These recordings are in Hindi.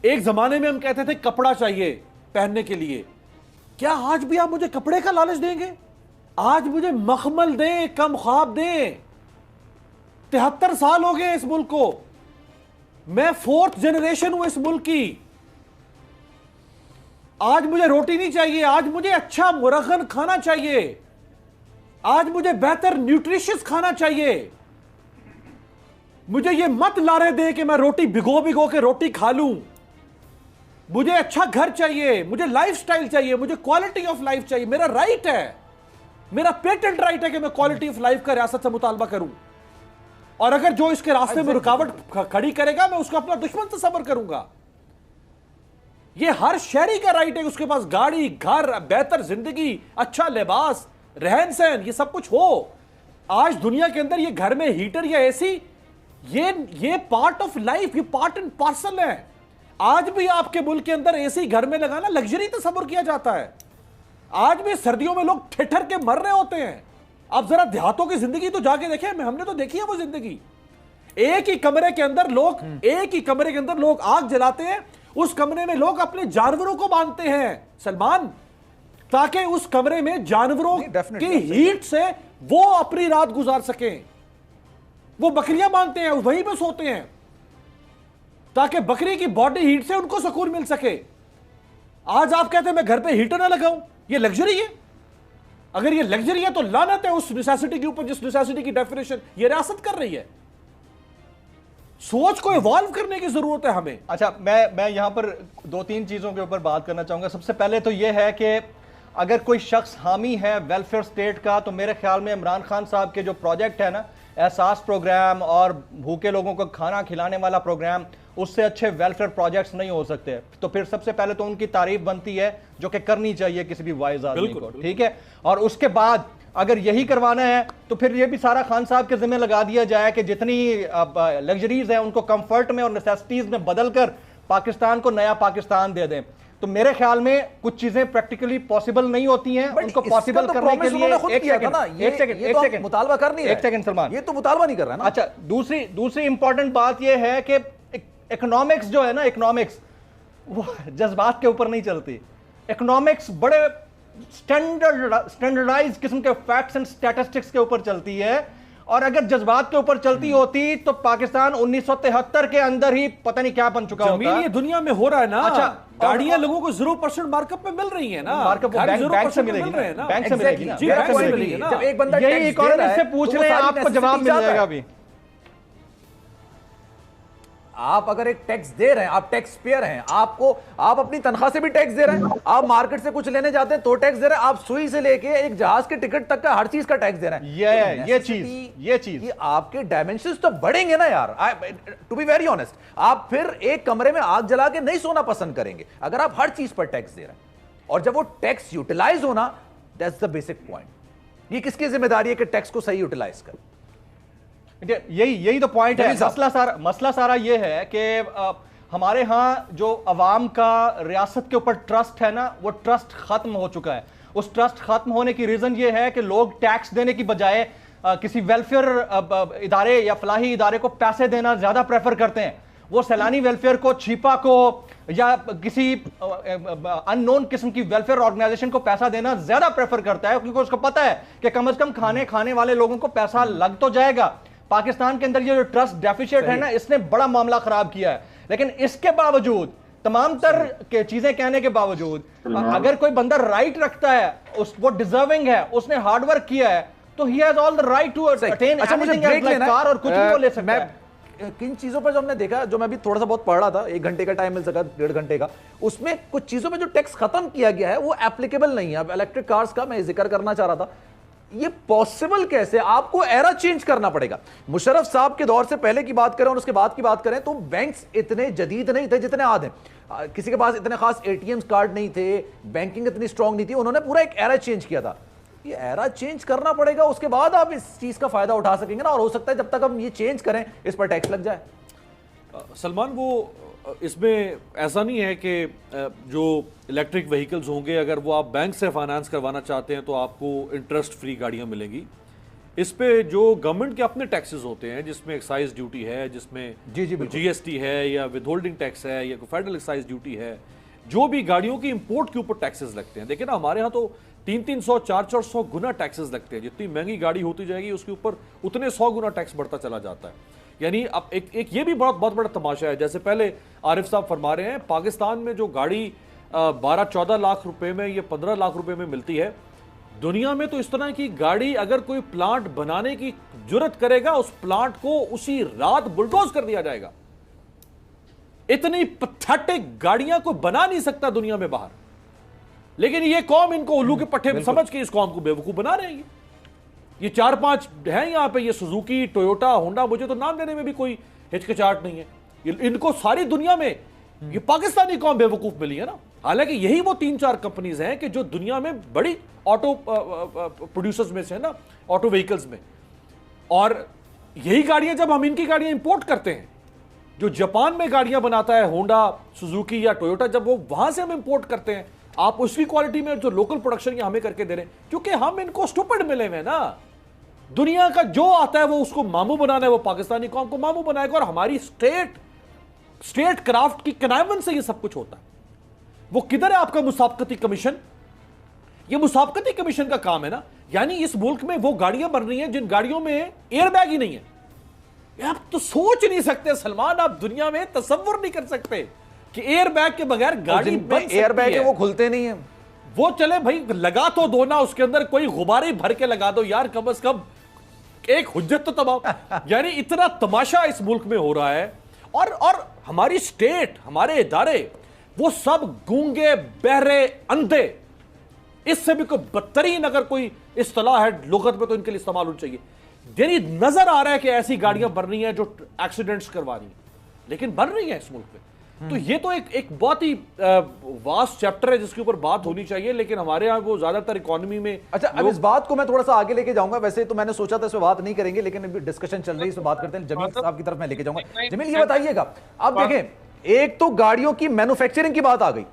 एक जमाने में हम कहते थे कपड़ा चाहिए पहनने के लिए, क्या आज भी आप मुझे कपड़े का लालच देंगे? आज मुझे मखमल दें, कम ख्वाब दें। 73 साल हो गए इस मुल्क को, मैं 4th जनरेशन हूं इस मुल्क की। आज मुझे रोटी नहीं चाहिए, आज मुझे अच्छा मुरगन खाना चाहिए, आज मुझे बेहतर न्यूट्रिशियस खाना चाहिए। मुझे ये मत लारे दे कि मैं रोटी भिगो भिगो के रोटी खा लूं। मुझे अच्छा घर चाहिए, मुझे लाइफस्टाइल चाहिए, मुझे क्वालिटी ऑफ लाइफ चाहिए। मेरा राइट है, मेरा पेटेंट राइट है कि मैं क्वालिटी ऑफ लाइफ का रियासत से मुतालबा करूं। और अगर जो इसके रास्ते में रुकावट खड़ी करेगा, मैं उसको अपना दुश्मन से सब्र करूंगा। ये हर शहरी का राइट है, उसके पास गाड़ी, घर, बेहतर जिंदगी, अच्छा लिबास, रहन सहन, ये सब कुछ हो। आज दुनिया के अंदर ये घर में हीटर या एसी, ये पार्ट ऑफ लाइफ, ये पार्ट एंड पार्सल है। आज भी आपके मुल्क के अंदर एसी घर में लगाना लग्जरी तस्वर किया जाता है। आज भी सर्दियों में लोग ठिठर के मर रहे होते हैं। आप जरा देहातों की जिंदगी तो जाके देखें, हमने तो देखी है वो जिंदगी। एक ही कमरे के अंदर लोग आग जलाते हैं, उस कमरे में लोग अपने जानवरों को बांधते हैं सलमान, ताकि उस कमरे में जानवरों की हीट से वो अपनी रात गुजार सकें। वो बकरियां बांधते हैं, वहीं पे सोते हैं, ताकि बकरी की बॉडी हीट से उनको सुकून मिल सके। आज आप कहते हैं मैं घर पे हीटर ना लगाऊं, ये लग्जरी है? अगर ये लग्जरी है तो लानत है उस नेसेसिटी के ऊपर जिस नेसेसिटी की डेफिनेशन ये रियासत कर रही है। सोच को इवॉल्व करने की जरूरत है हमें। अच्छा, मैं यहां पर 2-3 चीजों के ऊपर बात करना चाहूंगा। सबसे पहले तो यह है कि अगर कोई शख्स हामी है वेलफेयर स्टेट का, तो मेरे ख्याल में इमरान खान साहब के जो प्रोजेक्ट है ना, एहसास प्रोग्राम और भूखे लोगों को खाना खिलाने वाला प्रोग्राम, उससे अच्छे वेलफेयर प्रोजेक्ट्स नहीं हो सकते। तो फिर सबसे पहले तो उनकी तारीफ बनती है, जो कि करनी चाहिए किसी भी वाइज आदमी को, ठीक है। और उसके बाद अगर यही करवाना है तो फिर ये भी सारा खान साहब के जिम्मे लगा दिया जाए कि जितनी लग्जरीज हैं उनको कंफर्ट में और नेसेसिटीज में बदलकर पाकिस्तान को नया पाकिस्तान दे दें। तो मेरे ख्याल में कुछ चीजें प्रैक्टिकली पॉसिबल नहीं होती हैं। उनको पॉसिबल करने के लिए एक मुतालबा कर नहीं, एक सेकंड सलमान, ये तो मुतालबा नहीं कर रहा है ना। अच्छा, दूसरी इंपॉर्टेंट बात ये है कि इकोनॉमिक्स जो है ना, इकोनॉमिक्स वो जज्बात के ऊपर नहीं चलती। इकोनॉमिक्स बड़े स्टैंडर्डाइज किस्म के फैक्ट्स एंड स्टैटिस्टिक्स के ऊपर चलती है, और अगर जज्बात के ऊपर चलती होती तो पाकिस्तान 1973 के अंदर ही पता नहीं क्या बन चुका होता। ये दुनिया में हो रहा है ना। अच्छा, गाड़ियां लोगों को 0% मार्कअप में मिल रही है ना, मार्कअप बैंक से मिलेगी ना, बैंक से मिलेगी ना, जब एक बंदा यही इकोनॉमिस्ट से पूछ रहे हैं, आपको जवाब मिल जाएगा अभी। आप अगर एक टैक्स दे रहे हैं, आप टैक्स पेयर हैं, आप अपनी तनख्वाह से भी टैक्स दे रहे हैं, आप मार्केट से कुछ लेने जाते हैं तो टैक्स दे रहे हैं, आप सुई से लेके एक जहाज के टिकट तक का हर चीज का टैक्स दे रहे हैं। ये चीज आपके डायमेंशंस तो बढ़ेंगे ना यार। टू बी वेरी ऑनेस्ट, आप फिर एक कमरे में आग जला के नहीं सोना पसंद करेंगे अगर आप हर चीज पर टैक्स दे रहे हैं। और जब वो टैक्स यूटिलाइज होना, दैट्स द बेसिक पॉइंट। ये किसकी जिम्मेदारी है कि टैक्स को सही यूटिलाइज कर? यही तो पॉइंट है। मसला सारा ये है कि हमारे यहाँ जो अवाम का रियासत के ऊपर ट्रस्ट है ना, वो ट्रस्ट खत्म हो चुका है। उस ट्रस्ट खत्म होने की रीजन ये है कि लोग टैक्स देने की बजाय किसी वेलफेयर इदारे या फलाही इदारे को पैसे देना ज्यादा प्रेफर करते हैं। वो सैलानी वेलफेयर को, छिपा को या किसी अननोन किस्म की वेलफेयर ऑर्गेनाइजेशन को पैसा देना ज्यादा प्रेफर करता है, क्योंकि उसको पता है कि कम से कम खाने वाले लोगों को पैसा लग तो जाएगा। पाकिस्तान के अंदर ये जो ट्रस्ट डेफिशिएट है ना, इसने बड़ा मामला खराब किया है। लेकिन इसके बावजूद, तमाम तरह के चीजें कहने के बावजूद, अगर कोई बंदा राइट रखता है, वो डिजर्विंग है, उसने हार्ड वर्क किया है, तो he has all the right to attain anything like car और कुछ भी वो ले सकता है। किन चीजों पर जो हमने देखा, जो मैं भी थोड़ा सा बहुत पढ़ रहा था, 1 घंटे का टाइम मिल सका, 1.5 घंटे का, उसमें कुछ चीजों में जो टैक्स खत्म किया गया है वो एप्लीकेबल नहीं है। अब इलेक्ट्रिक कार्स का मैं जिक्र करना चाह रहा था, ये पॉसिबल कैसे? आपको एरा चेंज करना पड़ेगा। मुशर्रफ साहब के दौर से पहले की बात करें और उसके बाद की बात करें तो बैंक्स इतने जदीद नहीं थे जितने आज हैं। किसी के पास इतने खास एटीएम कार्ड नहीं थे, बैंकिंग इतनी स्ट्रांग नहीं थी। उन्होंने पूरा एक एरा चेंज किया था। ये एरा चेंज करना पड़ेगा, उसके बाद आप इस चीज का फायदा उठा सकेंगे ना। और हो सकता है जब तक हम ये चेंज करें इस पर टैक्स लग जाए। सलमान, वो इसमें ऐसा नहीं है कि जो इलेक्ट्रिक व्हीकल्स होंगे, अगर वो आप बैंक से फाइनेंस करवाना चाहते हैं तो आपको इंटरेस्ट फ्री गाड़ियां मिलेंगी। इस पे जो गवर्नमेंट के अपने टैक्सेस होते हैं, जिसमें एक्साइज ड्यूटी है, जिसमें जीएसटी है या विदहोल्डिंग टैक्स है या फेडरल एक्साइज ड्यूटी है, जो भी गाड़ियों की इंपोर्ट के ऊपर टैक्सेस लगते हैं। देखिए ना, हमारे यहाँ तो 300-300, 400-400 गुना टैक्सेस लगते हैं। जितनी महंगी गाड़ी होती जाएगी उसके ऊपर उतने 100 गुना टैक्स बढ़ता चला जाता है। यानी अब एक ये भी बहुत बड़ा तमाशा है। जैसे पहले आरिफ साहब फरमा रहे हैं, पाकिस्तान में जो गाड़ी 12-14 लाख रुपए में या 15 लाख रुपए में मिलती है, दुनिया में तो इस तरह की गाड़ी अगर कोई प्लांट बनाने की जुर्रत करेगा, उस प्लांट को उसी रात बुलडोज कर दिया जाएगा। इतनी पैथेटिक गाड़ियां को बना नहीं सकता दुनिया में बाहर, लेकिन ये कौम इनको उल्लू के पट्टे में समझ के इस कौम को बेवकूफ बना रहे हैं। ये 4-5 हैं यहां पे, ये सुजुकी, टोयोटा, होंडा, मुझे तो नाम देने में भी कोई हिचकिचाहट नहीं है। इनको सारी दुनिया में ये पाकिस्तानी कौम बेवकूफ मिली है ना। हालांकि यही वो 3-4 कंपनीज हैं कि जो दुनिया में बड़ी ऑटो प्रोड्यूसर्स में से है ना, ऑटो व्हीकल्स में। और यही गाड़ियां जब हम इनकी गाड़ियां इंपोर्ट करते हैं, जो जापान में गाड़ियां बनाता है होंडा, सुजुकी या टोयोटा, जब वो वहां से हम इंपोर्ट करते हैं, आप उसकी क्वालिटी में जो लोकल प्रोडक्शन ये हमें करके दे रहे हैं, क्योंकि हम इनको स्टूपिड मिले हुए ना। दुनिया का जो आता है वो उसको मामू बनाना है, वो पाकिस्तानी कौम को मामू बनाएगा। और हमारी स्टेट क्राफ्ट की कनाइवन से ये सब कुछ होता है। वो किधर है आपका मुसाबकती कमीशन? ये मुसाबकती कमीशन का काम है ना। यानी इस मुल्क में वो गाड़ियां बन रही हैं जिन गाड़ियों में एयरबैग ही नहीं है। आप तो सोच नहीं सकते सलमान, आप दुनिया में तसव्वुर नहीं कर सकते कि एयरबैग के बगैर गाड़ी बन सकती है। एयरबैग है वो खुलते नहीं है। वो चले भाई, लगा तो दो ना, उसके अंदर कोई गुब्बारे भर के लगा दो यार, कम से कम एक हुज्जत तो तमाम। यानी इतना तमाशा इस मुल्क में हो रहा है। और हमारी स्टेट, हमारे इदारे, वो सब गूंगे, बहरे, अंधे। इससे भी कोई बदतरीन अगर कोई इस्तिलाह है लुगत में तो इनके लिए इस्तेमाल होनी चाहिए। यानी नजर आ रहा है कि ऐसी गाड़ियां बन रही हैं जो एक्सीडेंट्स करवा रही हैं, लेकिन बन रही हैं इस मुल्क में। तो ये तो एक बहुत ही वास्ट चैप्टर है जिसके ऊपर बात होनी चाहिए, लेकिन हमारे यहाँ वो ज्यादातर इकोनॉमी में। अच्छा, अब इस बात को मैं थोड़ा सा आगे लेके जाऊंगा। वैसे तो मैंने सोचा था इस पे बात नहीं करेंगे, लेकिन अभी डिस्कशन चल रही है, इस पे बात करते हैं। जमील साहब की तरफ मैं लेके जाऊंगा। जमील, ये बताइएगा, अब देखें, एक तो गाड़ियों की मैन्युफैक्चरिंग की बात आ गई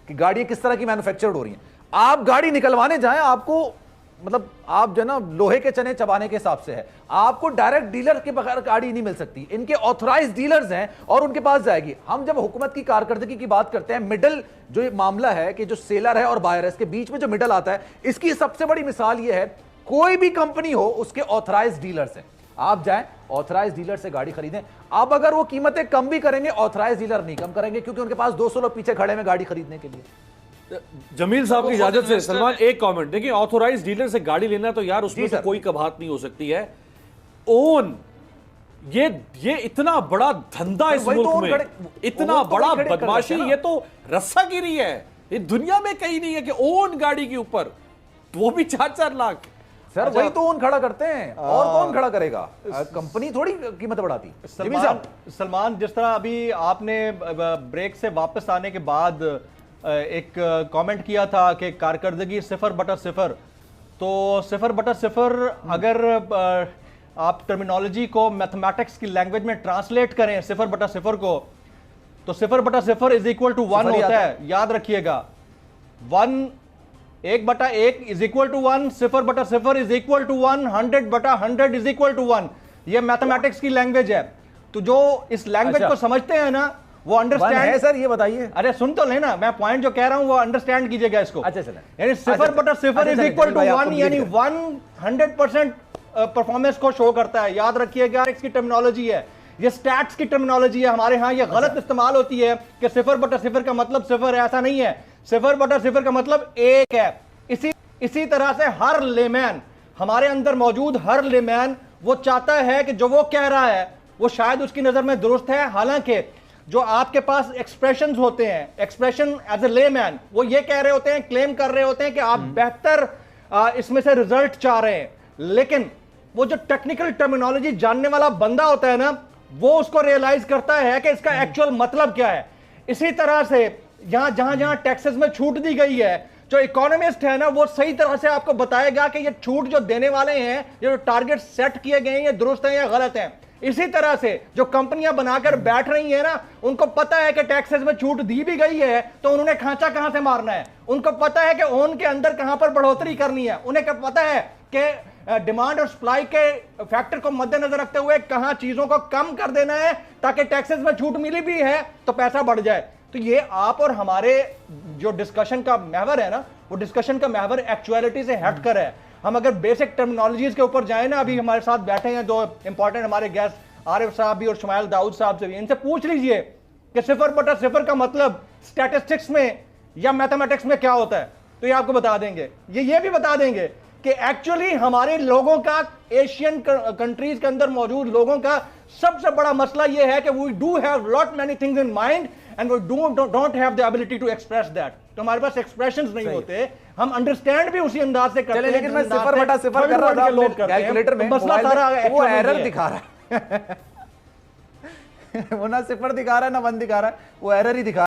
कि गाड़ियां किस तरह की मैन्युफैक्चर हो रही हैं। आप गाड़ी निकलवाने जाएं, आपको मतलब आप जो ना लोहे के चने चबाने के हिसाब से है, आपको डायरेक्ट डीलर के बगैर गाड़ी नहीं मिल सकती। इनके ऑथराइज्ड डीलर्स हैं और उनके पास जाएगी। हम जब हुकूमत की कारकर्दगी की बात करते हैं, मिडल जो ये मामला है कि जो सेलर है और बायर है, इसके बीच में जो मिडल आता है, इसकी सबसे बड़ी मिसाल ये है, कोई भी कंपनी हो उसके ऑथराइज्ड डीलर्स हैं। आप जाएं ऑथराइज्ड डीलर से गाड़ी खरीदें। अब अगर वो कीमतें कम भी करेंगे, ऑथराइज्ड डीलर नहीं कम करेंगे, क्योंकि उनके पास 200 लोग पीछे खड़े हैं गाड़ी खरीदने के लिए। जमील साहब की इजाजत से सलमान एक कमेंट देखिए, ऑथोराइज्ड डीलर से गाड़ी लेना तो यार उसमें तो कोई कबाहत नहीं हो सकती है। ओन ये इतना बड़ा धंधा इस मुल्क में, इतना बड़ा बदमाशी, ये तो रस्सागिरी है। ये दुनिया में कहीं नहीं है कि ओन गाड़ी के ऊपर, वो भी 4-4 लाख। सर वही तो ओन खड़ा करते हैं, और कौन खड़ा करेगा? कंपनी थोड़ी कीमत बढ़ाती। सलमान, जिस तरह अभी आपने ब्रेक से वापस आने के बाद एक कमेंट किया था कि कारकर्दगी 0/0, तो 0/0 अगर आप टर्मिनोलॉजी को मैथमेटिक्स की लैंग्वेज में ट्रांसलेट करें 0/0 को, तो 0/0 इज इक्वल टू 1 होता है। याद रखिएगा, 1/1 is equal to 1, 0/0 is equal to 1, 100/100 is equal to 1। ये मैथमेटिक्स की लैंग्वेज है। तो जो इस लैंग्वेज को समझते हैं ना, वो अंडरस्टैंड है। सर ये बताइए, अरे सुन तो लेना, मैं पॉइंट जो कह रहा हूं वो अंडरस्टैंड कीजिएगा इसको। अच्छा चलें, यानी 0/0 इज इक्वल टू 1, यानी 100% परफॉर्मेंस को शो करता है। याद रखिएगा, इसकी टर्मिनोलॉजी है, ये स्टैट्स की टर्मिनोलॉजी है। हमारे यहाँ ये गलत इस्तेमाल होती है कि 0/0 का मतलब 0 है, ऐसा नहीं है। 0/0 का मतलब 1 है। इसी तरह से हर लेमैन, हमारे अंदर मौजूद हर लेमैन, वो चाहता है कि जो वो कह रहा है वो शायद उसकी नजर में दुरुस्त है। हालांकि जो आपके पास एक्सप्रेशंस होते हैं, एक्सप्रेशन एज ए लेमैन, वो ये कह रहे होते हैं, क्लेम कर रहे होते हैं कि आप बेहतर इसमें से रिजल्ट चाह रहे हैं, लेकिन वो जो टेक्निकल टर्मिनोलॉजी जानने वाला बंदा होता है ना, वो उसको रियलाइज करता है कि इसका एक्चुअल मतलब क्या है। इसी तरह से यहां जहां टैक्सेस में छूट दी गई है, जो इकोनॉमिस्ट है ना, वो सही तरह से आपको बताएगा कि ये छूट जो देने वाले हैं, ये जो टारगेट सेट किए गए हैं, ये दुरुस्त हैं या गलत हैं। इसी तरह से जो कंपनियां बनाकर बैठ रही हैं ना, उनको पता है कि टैक्सेस में छूट दी भी गई है, तो उन्होंने खांचा कहां से मारना है। उनको पता है कि ओन के अंदर कहां पर बढ़ोतरी करनी है। उन्हें क्या पता है कि डिमांड और सप्लाई के फैक्टर को मद्देनजर रखते हुए कहां चीजों को कम कर देना है ताकि टैक्सेस में छूट मिली भी है तो पैसा बढ़ जाए। तो ये आप और हमारे जो डिस्कशन का महवर है ना, वो डिस्कशन का महवर एक्चुअलिटी से हट कर है। हम अगर बेसिक टर्मिनोलॉजीज के ऊपर जाए ना, अभी हमारे साथ बैठे हैं दो इंपॉर्टेंट हमारे गेस्ट आरिफ साहब भी और शुमाइल दाऊद साहब से भी, इनसे पूछ लीजिए कि 0/0 का मतलब स्टैटिस्टिक्स में या मैथमेटिक्स में क्या होता है, तो ये आपको बता देंगे। ये भी बता देंगे कि एक्चुअली हमारे लोगों का, एशियन कंट्रीज के अंदर मौजूद लोगों का सबसे बड़ा मसला यह है कि we do have lot many things in mind and we don't have the ability to express that. तो हमारे पास एक्सप्रेशंस नहीं होते, हम अंडरस्टैंड भी उसी अंदाज से करते हैं। लेकिन मैं 0/0 कर रहा था लोग कैलकुलेटर में, मसला सारा वो एरर दिखा रहा है वो ना 0 दिखा रहा है ना 1 दिखा रहा है, वो एरर ही दिखा